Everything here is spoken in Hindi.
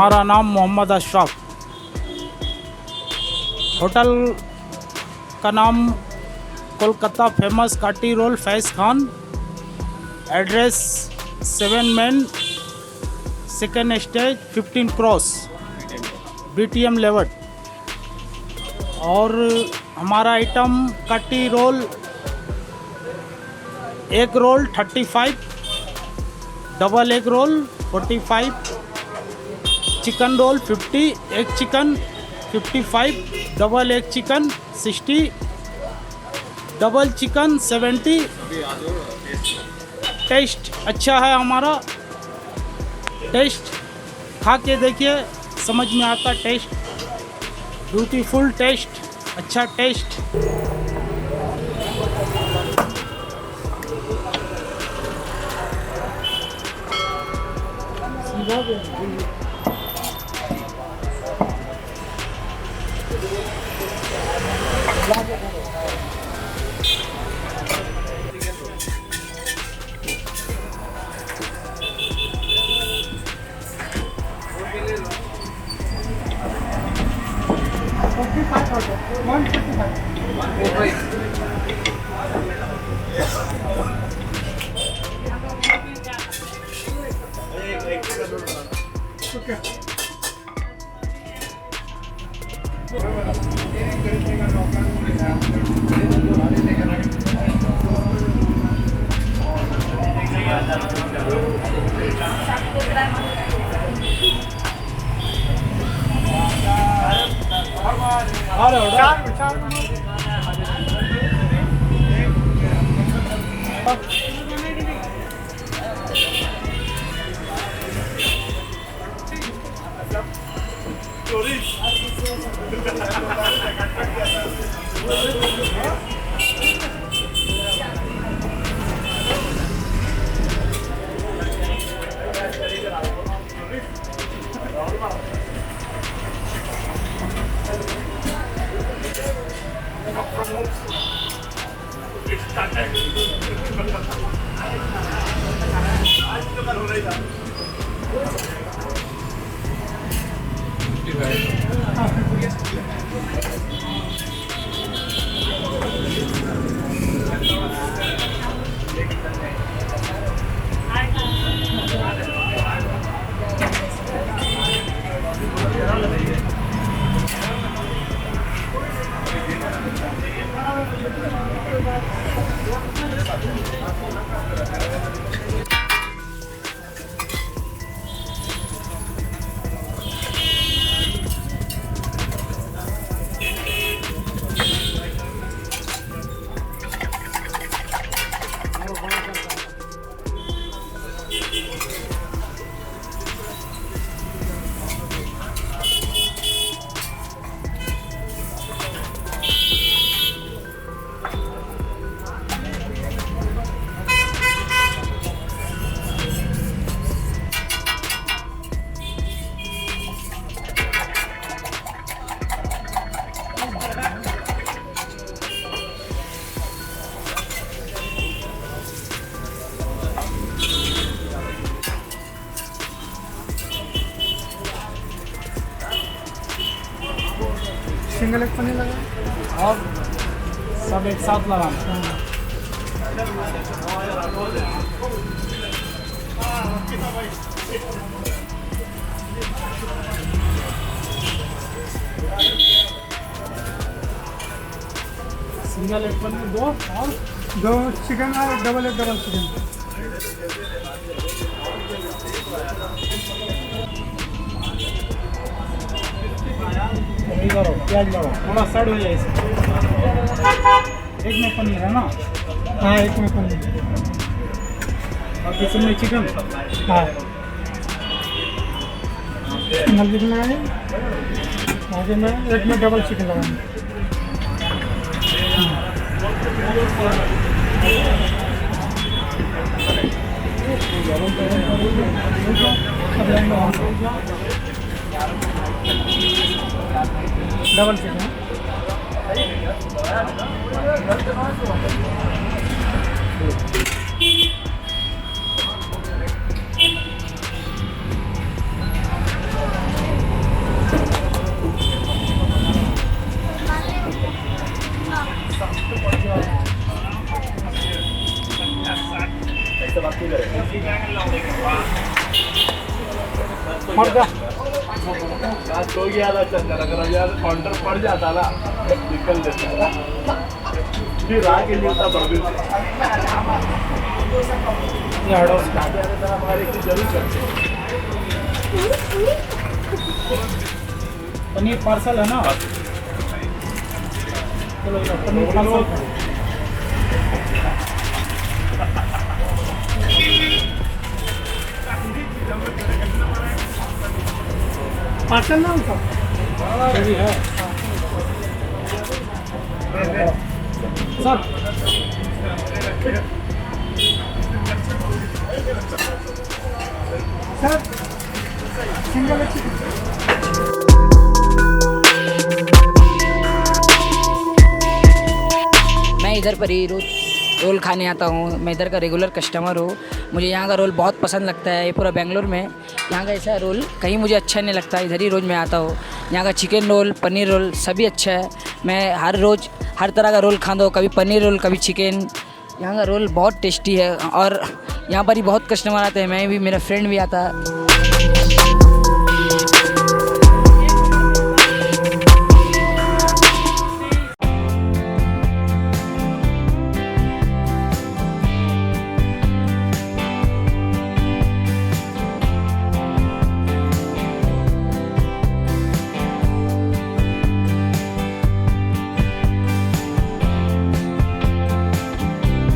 हमारा नाम मोहम्मद अशरफ। होटल का नाम Kolkata famous kathi roll Faiz Khan. Address 7 main second stage 15 cross BTM layout. और हमारा item kathi roll, egg roll 35, double egg roll 45, chicken roll 50, egg chicken 55, double egg chicken 60, double chicken 70। Taste अच्छा है हमारा, टेस्ट खा के देखिए समझ में आता टेस्ट। ब्यूटीफुल टेस्ट, अच्छा टेस्ट। सिंगल एक पनीर लगा और सब एक साथ लगाना। सिंगल एक पनीर दो, और दो चिकन और डबल चिकन। करो प्याज लगाओ, थोड़ा साइड हो जाए। एक में पनीर है ना? हाँ, एक में पनीर और किसी में चिकन। हाँ, सिंगल चिकन लगाए, आगे में एक में डबल चिकन लगाएंगे। डबल चिकन मर जा तो गया था चंदर अगर यार काउंटर पड़ जाता ना निकल देता फिर आके लेता बर्गर ये हटो हमारे की जरूर करते पनीर पार्सल है ना? चलो ये पनीर पार्सल पार्सल ना उसका भी है सर। सर सिंगल मैं इधर पर ही रोज़ रोल खाने आता हूँ। मैं इधर का रेगुलर कस्टमर हूँ। मुझे यहाँ का रोल बहुत पसंद लगता है। ये पूरा बेंगलोर में यहाँ का ऐसा रोल कहीं मुझे अच्छा नहीं लगता। इधर ही रोज़ मैं आता हूँ। यहाँ का चिकन रोल, पनीर रोल सभी अच्छा है। मैं हर रोज़ हर तरह का रोल खाता हूँ, कभी पनीर रोल कभी चिकन। यहाँ का रोल बहुत टेस्टी है और यहाँ पर ही बहुत कस्टमर आते हैं। मैं भी, मेरा फ्रेंड भी आता है।